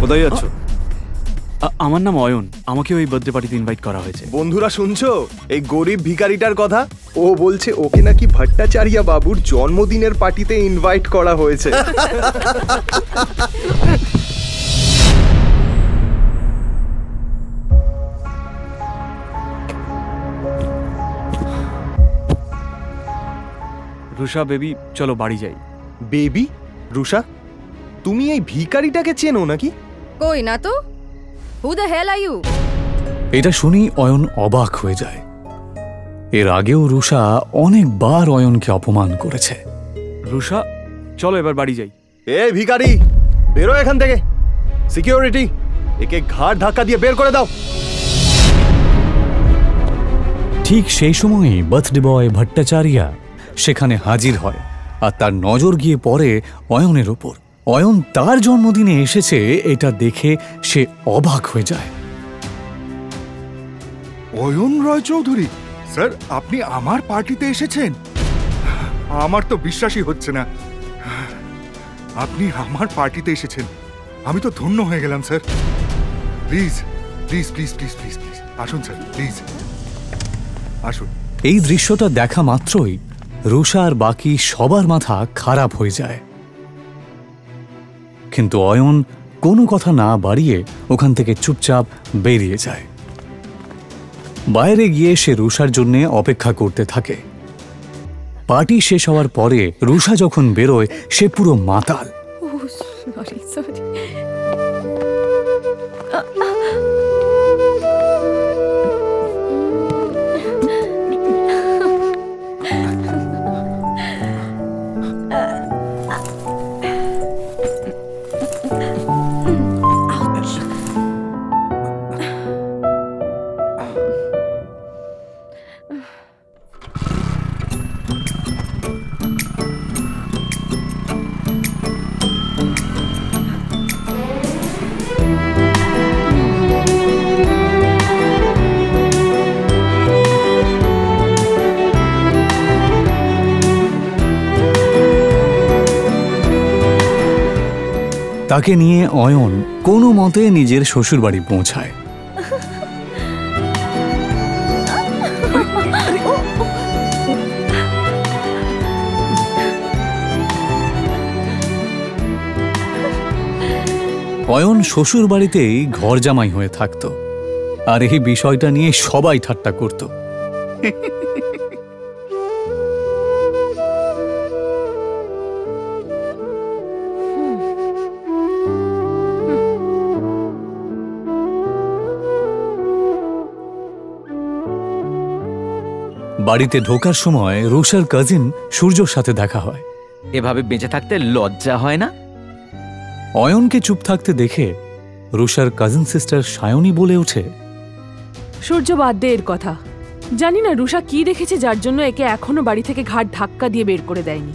কোথায় যাচ্ছ? আমার নাম অয়ন, আমাকে ওই বার্থডে পার্টিতে ইনভাইট করা হয়েছে। বন্ধুরা শুনছো এই গরিব ভিখারিটার কথা? ও বলছে ওকে নাকি ভট্টাচার্য বাবুর জন্মদিনের পার্টিতে ইনভাইট করা হয়েছে। রুষা বেবি, চলো বাড়ি যাই। বেবি? রুষা, তুমি এই ভিখারিটাকে চেনো নাকি? কই না তো। Who the hell are you? এটা শুনি অয়ন অবাক হয়ে যায়। এর আগেও রুষা অনেকবার অয়নকে অপমান করেছে। রুষা, চলো এবার বাড়ি যাই। এ ভিখারি, বেরো এখান থেকে। সিকিউরিটি, একে ঘাড় ধাক্কা দিয়ে বের করে দাও। ঠিক সেই সময়ই বার্থডে বয় ভট্টাচার্য সেখানে হাজির হয়, আর তার নজর গিয়ে পড়ে অয়নের ওপর। অয়ন তার জন্মদিনে এসেছে এটা দেখে সে অবাক হয়ে যায়। অয়ন রায়চৌধুরী স্যার, আপনি আমার পার্টিতে এসেছেন? আমার তো বিশ্বাসই হচ্ছে না। আপনি আমার পার্টিতে এসেছেন, আমি তো ধন্য হয়ে গেলাম sir. Please please please please please please আসুন স্যার, প্লিজ আসুন। এই দৃশ্যটা দেখা মাত্রই রুষা আর বাকি সবার মাথা খারাপ হয়ে যায়, কিন্তু অয়ন কোনো কথা না বাড়িয়ে ওখান থেকে চুপচাপ বেরিয়ে যায়। বাইরে গিয়ে সে রুষার জন্য অপেক্ষা করতে থাকে। পার্টি শেষ হওয়ার পরে রুষা যখন বেরোয় সে পুরো মাতাল। তাকে নিয়ে অয়ন কোনো মতে নিজের শ্বশুরবাড়ি পৌঁছায়। অয়ন শ্বশুর বাড়িতেই ঘর জামাই হয়ে থাকত, আর এই বিষয়টা নিয়ে সবাই ঠাট্টা করত। বাড়িতে ঢোকার সময় রুষার কাজিন সূর্যর সাথে দেখা হয়। এভাবে বেঁচে থাকতে লজ্জা হয় না? অয়নকে চুপ থাকতে দেখে রুষার কাজিন সিস্টার সায়নী বলে ওঠে, সূর্য বাদ দে এর কথা। জানি না রুষা কি দেখেছে যার জন্য একে এখনো বাড়ি থেকে ঘাট ধাক্কা দিয়ে বের করে দেয়নি।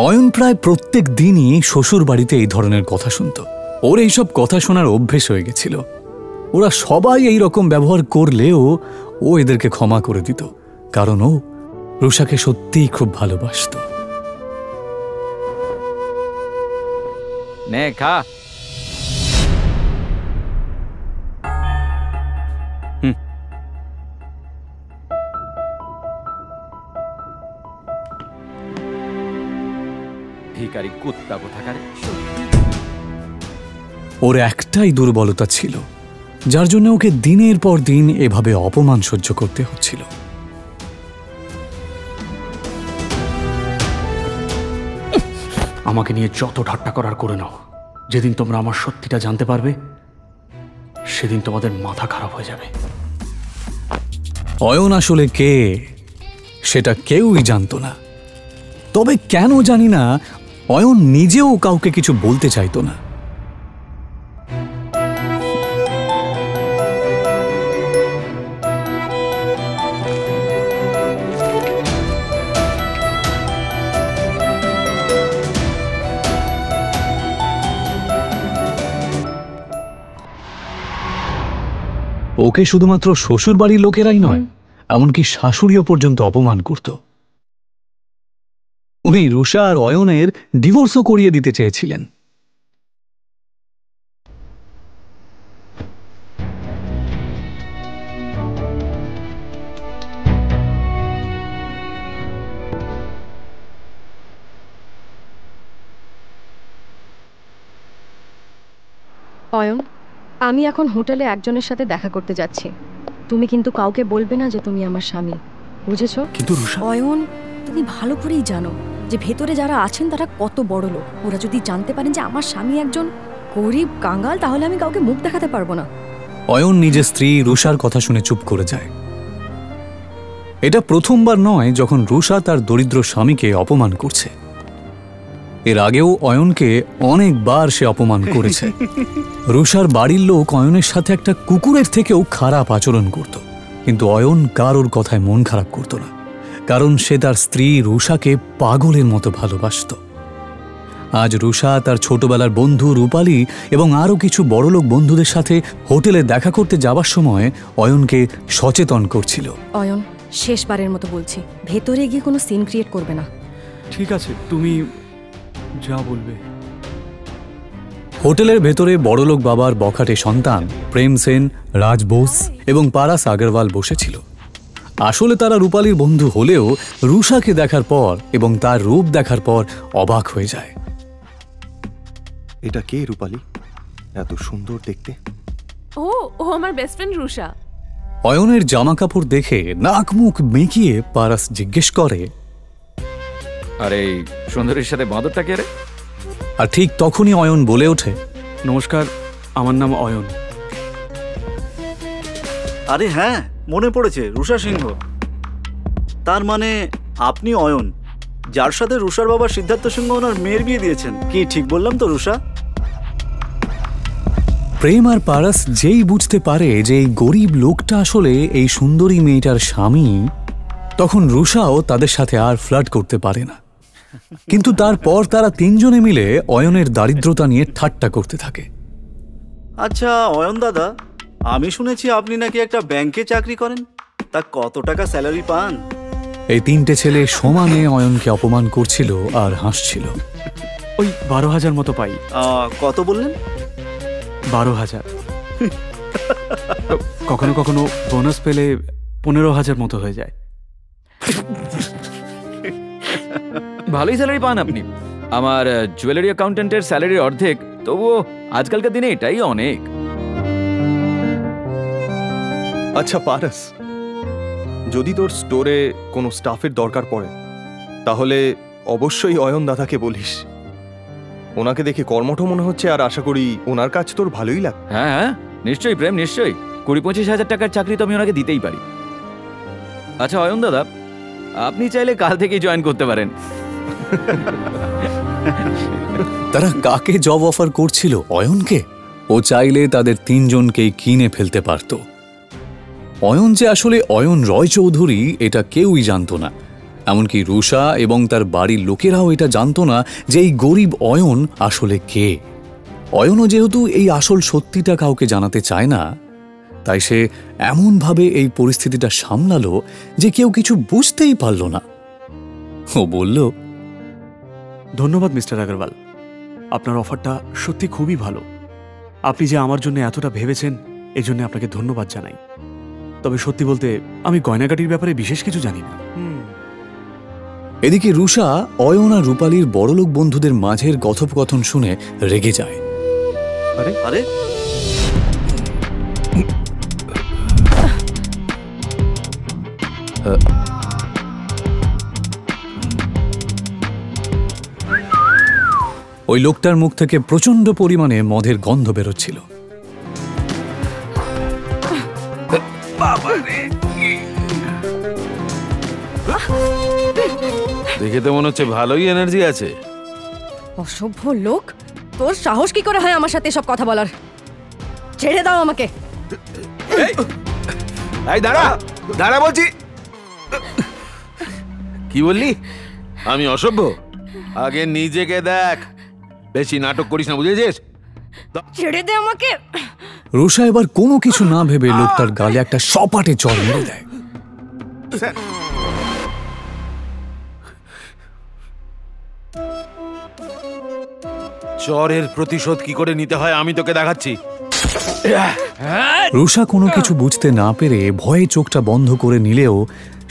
অয়ন প্রায় প্রত্যেক দিনই শ্বশুর বাড়িতে এই ধরনের কথা শুনত। ওর এইসব কথা শোনার অভ্যেস হয়ে গেছিল। ওরা সবাই এই রকম ব্যবহার করলেও ও এদেরকে ক্ষমা করে দিত, কারণ ও রুষাকে সত্যিই খুব ভালোবাসত। নে খা। ভিখারি কুত্তা কোথাকারে। ওর একটাই দুর্বলতা ছিল, যার জন্য ওকে দিনের পর দিন এভাবে অপমান সহ্য করতে হচ্ছিল। আমাকে নিয়ে যত ঠাট্টা করার করে নাও, যেদিন তোমরা আমার সত্যিটা জানতে পারবে সেদিন তোমাদের মাথা খারাপ হয়ে যাবে। অয়ন আসলে কে সেটা কেউই জানত না, তবে কেন জানি না অয়ন নিজেও কাউকে কিছু বলতে চাইতো না। ওকে শুধুমাত্র শ্বশুর বাড়ির লোকেরাই নয়, এমনকি শাশুড়িও পর্যন্ত অপমান করত। উনি রুষা আর অয়নের ডিভোর্সও করিয়ে দিতে চেয়েছিলেন। অয়ন, আমি এখন হোটেলে একজনের সাথে দেখা করতে যাচ্ছি। তুমি কিন্তু কাউকে বলবে না যে তুমি আমার স্বামী, বুঝেছো? কিন্তু রুষা, অয়ন, তুমি ভালো করেই জানো যে ভেতরে যারা আছেন তারা কত বড় লোক। ওরা যদি জানতে পারেন যে আমার স্বামী একজন গরিব কাঙ্গাল, তাহলে আমি কাউকে মুখ দেখাতে পারবো না। অয়ন নিজের স্ত্রী রুষার কথা শুনে চুপ করে যায়। এটা প্রথমবার নয় যখন রুষা তার দরিদ্র স্বামীকে অপমান করছে। এর আগেও অয়নকে অনেকবার সে অপমান করেছে। রুষার বাড়ির লোক অয়নের সাথে একটা কুকুরের থেকেও খারাপ আচরণ করত, কিন্তু অয়ন কারোর কথায় মন খারাপ করত না, কারণ সে তার স্ত্রী রুষাকে পাগলের মতো ভালোবাসত। আজ রুষা তার ছোটবেলার বন্ধু রূপালী এবং আরও কিছু বড়লোক বন্ধুদের সাথে হোটেলে দেখা করতে যাবার সময় অয়নকে সচেতন করছিল। অয়ন, শেষবারের মতো বলছি, ভেতরে গিয়ে কোনো সিন ক্রিয়েট করবে না। ঠিক আছে, তুমি যা বলবে। হোটেলের ভেতরে বড়লোক বাবার বখাটে সন্তান প্রেম সেন, রাজ বোস এবং পারাস আগরওয়াল বসেছিল। আসলে তারা রূপালীর বন্ধু হলেও রুষাকে দেখার পর এবং তার রূপ দেখার পর অবাক হয়ে যায়। এটা কে রূপালী? এত সুন্দর দেখতে। ও ও আমার বেস্ট ফ্রেন্ড রুষা। অয়নের জামা কাপড় দেখে নাক মুখ মেকিয়ে পারাস জিজ্ঞেস করে, আরে এই সুন্দরীর সাথে বাঁদরটা কে রে? আর ঠিক তখনই অয়ন বলে ওঠে, নমস্কার, আমার নাম অয়ন। আরে হ্যাঁ, মনে পড়েছে, রুষা সিংহ। তার মানে আপনি অয়ন, যার সাথে রুষার বাবা সিদ্ধার্থ সিংহ ওনার মেয়ের বিয়ে দিয়েছেন। কি ঠিক বললাম তো রুষা? প্রেম আর পারাস যেই বুঝতে পারে যে এই গরিব লোকটা আসলে এই সুন্দরী মেয়েটার স্বামী, তখন রুষাও তাদের সাথে আর ফ্লার্ট করতে পারে না। কিন্তু তারপর তারা তিনজনে মিলে অয়নের দারিদ্রতা নিয়ে ঠাট্টা করতে থাকে। আচ্ছা অয়ন দাদা, আমি শুনেছি আপনি নাকি একটা ব্যাংকে চাকরি করেন, তা কত টাকা স্যালারি পান? এই তিনটে ছেলে সমানে অয়নকে অপমান করছিল আর হাসছিল। ওই 12,000 মতো পাই। কত বললেন? 12,000। কখনো কখনো বোনাস পেলে 15,000 মতো হয়ে যায়। ভালোই স্যালারি পান আপনি। আমার জুয়েলারি অ্যাকাউন্টেন্টের স্যালারির অর্ধেক, তবুও আজকালকার দিনে এটাই অনেক। আচ্ছা পারাস, যদি তোর স্টোরে কোনো স্টাফের দরকার পড়ে তাহলে অবশ্যই অয়ন দাদাকে বলিস। ওনাকে দেখে কর্মঠ মনে হচ্ছে, আর আশা করি ওনার কাজ তোর ভালোই লাগবে। হ্যাঁ হ্যাঁ, নিশ্চয়ই প্রেম, নিশ্চয়ই। 20-25 হাজার টাকার চাকরি তো আমি ওনাকে দিতেই পারি। আচ্ছা অয়ন দাদা, আপনি চাইলে কাল থেকেই জয়েন করতে পারেন। তারা কাকে জব অফার করছিল? অয়নকে। ও চাইলে তাদের তিনজনকেই কিনে ফেলতে পারত। অয়ন যে আসলে অয়ন রয় চৌধুরী এটা কেউই জানত না, এমনকি রুষা এবং তার বাড়ির লোকেরাও এটা জানত না যে এই গরিব অয়ন আসলে কে। অয়নও যেহেতু এই আসল সত্যিটা কাউকে জানাতে চায় না, তাই সে এমনভাবে এই পরিস্থিতিটা সামলালো যে কেউ কিছু বুঝতেই পারল না। ও বলল, ধন্যবাদ মিস্টার আগরওয়াল, আপনার অফারটা সত্যি খুবই ভালো। আপনি যে আমার জন্য এতটা ভেবেছেন, এই জন্য আপনাকে ধন্যবাদ জানাই। তবে সত্যি বলতে আমি গয়নাগাটির ব্যাপারে বিশেষ কিছু জানি না। এদিকে রুষা অয়ন আর রূপালীর বড়লোক বন্ধুদের মাঝের কথোপকথন শুনে রেগে যায়। আরে আরে ওই লোকটার মুখ থেকে প্রচন্ড পরিমাণে মদের গন্ধ বেরোচ্ছিল। দেখে তো মনে হচ্ছে ভালোই এনার্জি আছে। অসভ্য লোক, তোর সাহস কি করে হয় আমার সাথে সব কথা বলার? ছেড়ে দাও আমাকে। এই দাঁড়া দাঁড়া বলছি। কি বললি? আমি অসভ্য? আগে নিজেকে দেখ, বেশি নাটক করিস না, বুঝেছিস? ছেড়ে দে আমাকে। রুষা এবার কোনো কিছু না ভেবে লোকটার গালে একটা সপাটে চড় মেরে দেয়। স্যার চরের প্রতিশোধ কি করে নিতে হয় আমি তোকে দেখাচ্ছি। রুষা কোনো কিছু বুঝতে না পেরে ভয়ে চোখটা বন্ধ করে নিলেও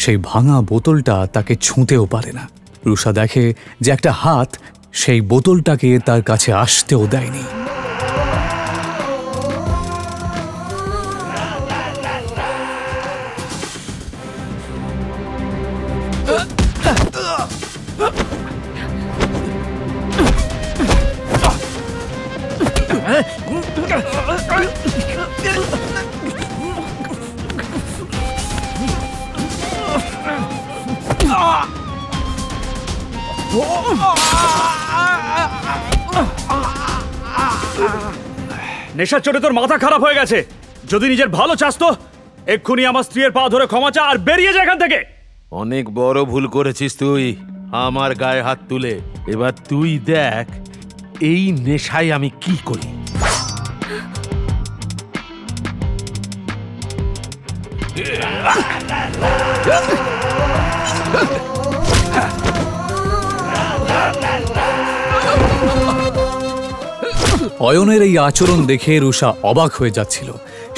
সেই ভাঙা বোতলটা তাকে ছুঁতেও পারে না। রুষা দেখে যে একটা হাত সেই বোতলটাকে তার কাছে আসতেও দেয়নি। নেশার চোটে তোর মাথা খারাপ হয়ে গেছে। যদি নিজের ভালো চাস তো এক্ষুনি আমার স্ত্রীর পা ধরে ক্ষমা চা আর বেরিয়ে যা এখান থেকে। অনেক বড় ভুল করেছিস তুই আমার গায়ে হাত তুলে। এবার তুই দেখ এই নেশায় আমি কি করি। অয়নের এই আচরণ দেখে রুষা অবাক হয়ে যাচ্ছিল।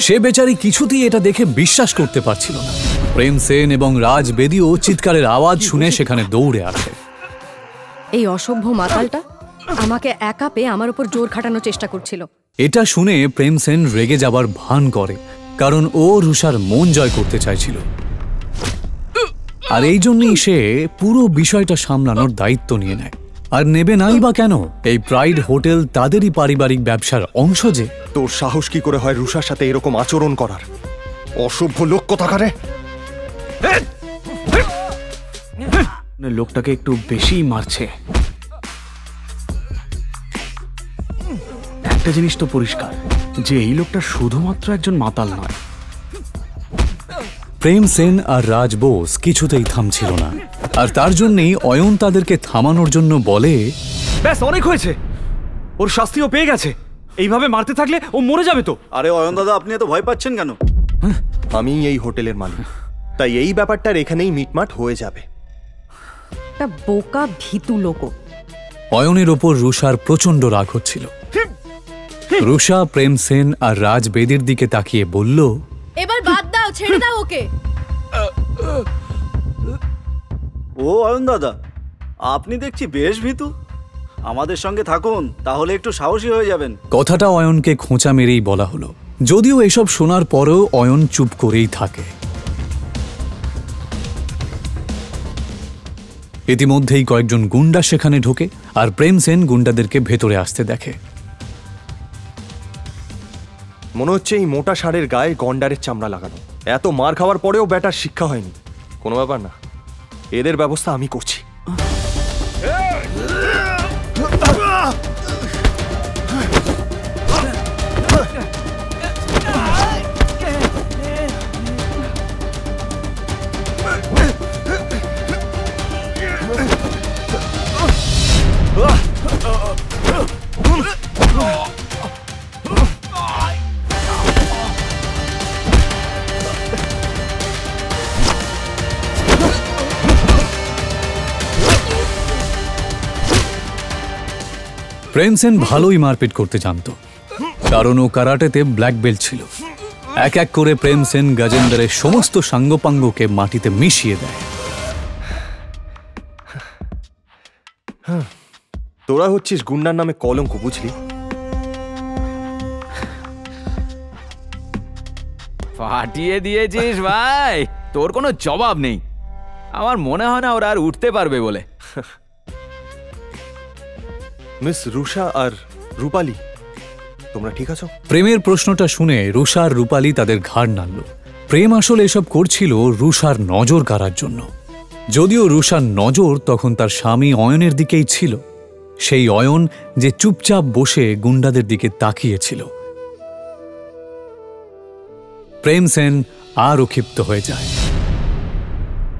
সে বেচারি কিছুতেই এটা দেখে বিশ্বাস করতে পারছিল না। প্রেম সেন এবং রাজ বেদিও চিৎকারের আওয়াজ শুনে সেখানে দৌড়ে আসে। এই অসভ্য মাতালটা আমাকে একা পেয়ে আমার উপর জোর খাটানোর চেষ্টা করছিল। এটা শুনে প্রেম সেন রেগে যাবার ভান করে, কারণ ও রুষার মন জয় করতে চাইছিল। আর এই জন্যই সে পুরো বিষয়টা সামলানোর দায়িত্ব নিয়ে নেয়। আর নেবে নাই বা কেন? এই প্রাইড হোটেল তাদেরই পারিবারিক ব্যবসার অংশ যে। তোর সাহস কি করে হয় রুষার সাথে এরকম আচরণ করার? অসভ্য লোক কোথাকারে। লোকটাকে একটু বেশি মারছে। একটা জিনিস তো পরিষ্কার যে এই লোকটা শুধুমাত্র একজন মাতাল নয়। প্রেম সেন আর রাজ বোস কিছুতেই থামছিল না, আর তার জন্যই অয়ন তাদেরকে থামানোর জন্য বলে, ব্যাস অনেক হয়েছে, ওর শাস্তিও পেয়ে গেছে। এইভাবে মারতে থাকলে ও মরে যাবে তো। আরে অয়ন দাদা, আপনি এত ভয় পাচ্ছেন কেন? আমি এই হোটেলের মালিক, তাই এই ব্যাপারটার এখানেই মিটমাট হয়ে যাবে। একটা বোকা ভীতু লোক। অয়নের ওপর রুষার প্রচন্ড রাগ হচ্ছিল। রুষা প্রেম সেন আর রাজ বেদির দিকে তাকিয়ে বলল, এবার বাদ দাও, ছেড়ে দাও ওকে। ও অয়ন দাদা, আপনি দেখছি বেশ ভীতু। আমাদের সঙ্গে থাকুন, তাহলে একটু সাহসী হয়ে যাবেন। কথাটা অয়নকে খোঁচা মেরেই বলা হলো, যদিও এসব শোনার পরেও অয়ন চুপ করেই থাকে। ইতিমধ্যেই কয়েকজন গুন্ডা সেখানে ঢোকে, আর প্রেম সেন গুন্ডাদেরকে ভেতরে আসতে দেখে। মনে হচ্ছে এই মোটা ষাঁড়ের গায়ে গন্ডারের চামড়া লাগানো। এত মার খাওয়ার পরেও ব্যাটার শিক্ষা হয়নি। কোনো ব্যাপার না, এদের ব্যবস্থা আমি করছি। প্রেম সেন ভালোই মারপিট করতে জানত, কারণ ও কারাটেতে ব্ল্যাক বেল্ট ছিল। এক এক করে প্রেম সেন গজেন্দ্রের সমস্ত সাঙ্গপাঙ্গকে মাটিতে মিশিয়ে দেয়। তোরা হচ্ছিস গুন্ডার নামে কলঙ্ক, বুঝলি? ফাটিয়ে দিয়েছিস ভাই, তোর কোনো জবাব নেই। আমার মনে হয় না ওরা আর উঠতে পারবে বলে। মিস রুষা আর রূপালী, তোমরা ঠিক আছো? প্রেমের প্রশ্নটা শুনে রুষা আর রূপালী তাদের ঘাড় নাড়ল। প্রেম আসলে এসব করছিল রুষার নজর কাড়ার জন্য। যদিও রুষার নজর তখন তার স্বামী অয়নের দিকেই ছিল, সেই অয়ন যে চুপচাপ বসে গুন্ডাদের দিকে তাকিয়েছিল। প্রেম সেন আরও ক্ষিপ্ত হয়ে যায়।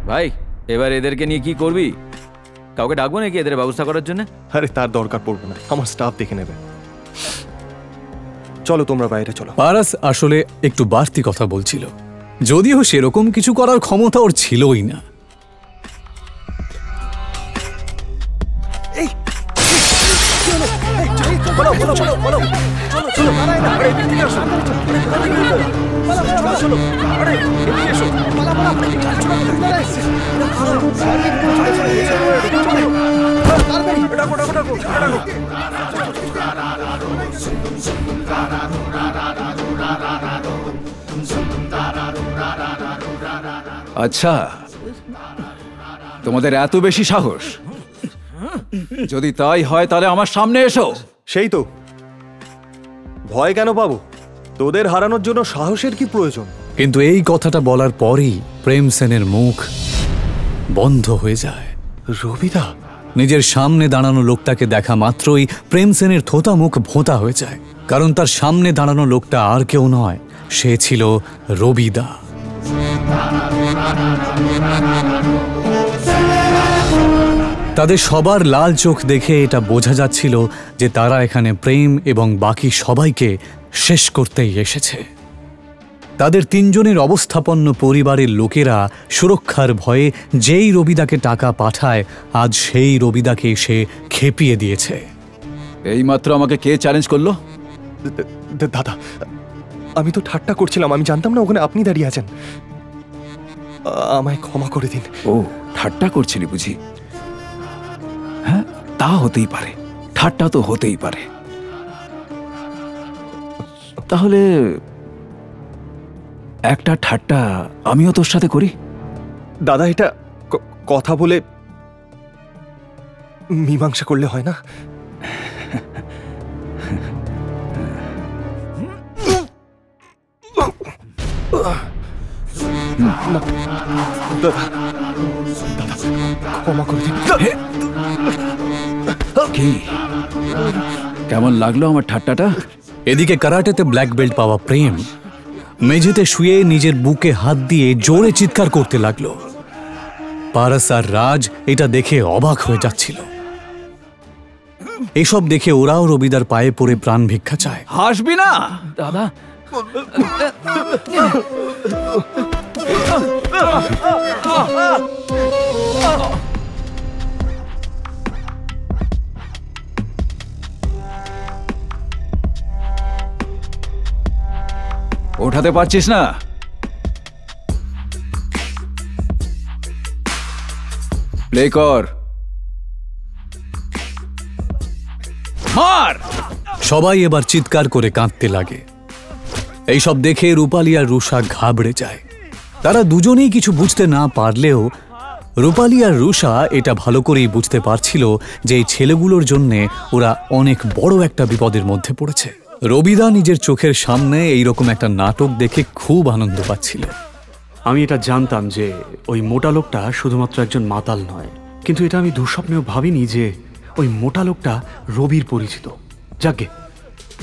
ভাই, এবার এদেরকে নিয়ে কি করবি? কাউকে ডাকবো নাকি এদের ব্যবস্থা করার জন্য? আরে তার দরকার পড়বে না, আমার স্টাফ দেখে নেবে। চলো তোমরা বাইরে চলো। পারাস আসলে একটু বাড়তি কথা বলছিল, যদিও সেরকম কিছু করার ক্ষমতা ওর ছিলই না। আচ্ছা, তোমাদের এত বেশি সাহস? যদি তাই হয় তাহলে আমার সামনে এসো। সেই তো, ভয় কেন পাবো? তোদের হারানোর জন্য সাহসের কি প্রয়োজন? কিন্তু এই কথাটা বলার পরই প্রেম সেনের মুখ বন্ধ হয়ে যায়। রবিদা! নিজের সামনে দাঁড়ানো লোকটাকে দেখা মাত্রই প্রেম সেনের থোতা মুখ ভোঁতা হয়ে যায়, কারণ তার সামনে দাঁড়ানো লোকটা আর কেউ নয়, সে ছিল রবিদা। তাদের সবার লাল চোখ দেখে এটা বোঝা যাচ্ছিল যে তারা এখানে প্রেম এবং বাকি সবাইকে শেষ করতেই এসেছে। তাদের তিনজনের অবস্থাপন্ন পরিবারের লোকেরা সুরক্ষার ভয়ে যেই রবিদাকে টাকা পাঠায়, আজ সেই রবিদাকে সে খেপিয়ে দিয়েছে। এইমাত্র আমাকে কে চ্যালেঞ্জ করলো? দাদা, আমি তো ঠাট্টা করছিলাম, আমি জানতাম না ওখানে আপনি দাঁড়িয়ে আছেন। আমায় ক্ষমা করে দিন। ও, ঠাট্টা করছিলি বুঝি? হ্যাঁ, তা হতেই পারে, ঠাট্টা তো হতেই পারে। তাহলে একটা ঠাট্টা আমিও তোর সাথে করি। দাদা, এটা কথা বলে মীমাংসা করলে হয় না? ক্ষমা করে দিন। কি কেমন লাগলো আমার ঠাট্টাটা? এদিকে কারাটেতে ব্ল্যাক বেল্ট পাওয়া প্রেম মেঝেতে শুয়ে নিজের বুকে হাত দিয়ে জোরে চিৎকার করতে লাগলো। পারস আর রাজ এটা দেখে অবাক হয়ে যাচ্ছিল। এসব দেখে ওরাও রবিদার পায়ে পড়ে প্রাণ ভিক্ষা চায়। হাসবি না দাদা। ওঠাতে পারছিস না? প্লে কর, মার। সবাই এবার চিৎকার করে কাঁদতে লাগে। এইসব দেখে রূপালী আর রুষা ঘাবড়ে যায়। তারা দুজনেই কিছু বুঝতে না পারলেও রূপালী আর রুষা এটা ভালো করেই বুঝতে পারছিল যে এই ছেলেগুলোর জন্যে ওরা অনেক বড় একটা বিপদের মধ্যে পড়েছে। রবিদা নিজের চোখের সামনে এইরকম একটা নাটক দেখে খুব আনন্দ পাচ্ছিল। আমি এটা জানতাম যে ওই মোটা লোকটা শুধুমাত্র একজন মাতাল নয়, কিন্তু এটা আমি দুঃস্বপ্নেও ভাবিনি যে ওই মোটা লোকটা রবির পরিচিত। যাকে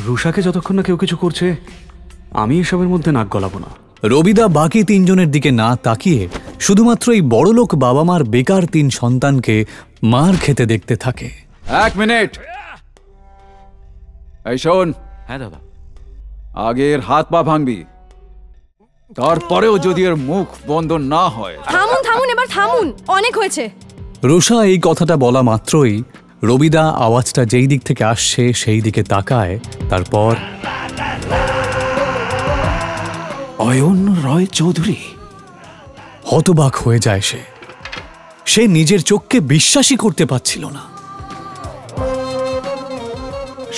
রুষাকে যতক্ষণ না কেউ কিছু করছে, আমি এসবের মধ্যে নাক গলাবো না। রবিদা বাকি তিনজনের দিকে না তাকিয়ে শুধুমাত্র এই বড়লোক বাবা মার বেকার তিন সন্তানকে মার খেতে দেখতে থাকে। এক মিনিট, এই শোন। হ্যাঁ দাদা। আগের হাত পা ভাঙবি, তারপরেও যদি এর মুখ বন্ধ না হয়। থামুন থামুন, এবার থামুন, অনেক হয়েছে। রুষা এই কথাটা বলা মাত্রই রবিদা আওয়াজটা যেই দিক থেকে আসছে সেই দিকে তাকায়। তারপর অয়ন রয় চৌধুরী। হতবাক হয়ে যায় সে নিজের চোখকে বিশ্বাসই করতে পারছিল না।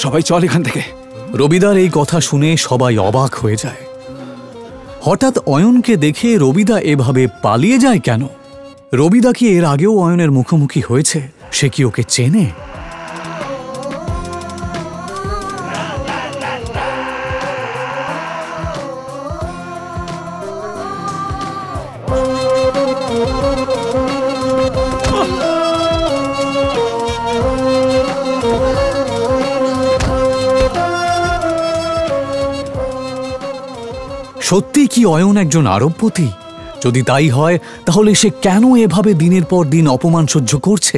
সবাই চল এখান থেকে। রবিদার এই কথা শুনে সবাই অবাক হয়ে যায়। হঠাৎ অয়নকে দেখে রবিদা এভাবে পালিয়ে যায় কেন? রবিদা কি এর আগেও অয়নের মুখোমুখি হয়েছে? সে কি ওকে চেনে? সত্যি কি অয়ন একজন আরবপতি? যদি তাই হয় তাহলে সে কেন এভাবে দিনের পর দিন অপমান সহ্য করছে?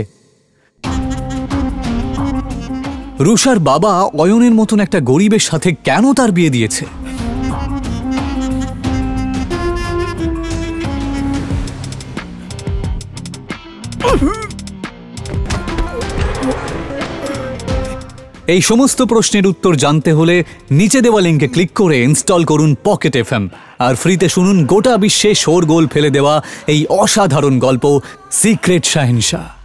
রুষার বাবা অয়নের মতন একটা গরিবের সাথে কেন তার বিয়ে দিয়েছে? এই সমস্ত প্রশ্নের উত্তর জানতে হলে নিচে দেওয়া লিঙ্কে ক্লিক করে ইনস্টল করুন পকেট এফএম আর ফ্রিতে শুনুন গোটা বিশ্বে শোরগোল ফেলে দেওয়া এই অসাধারণ গল্প সিক্রেট শাহেনশাহ।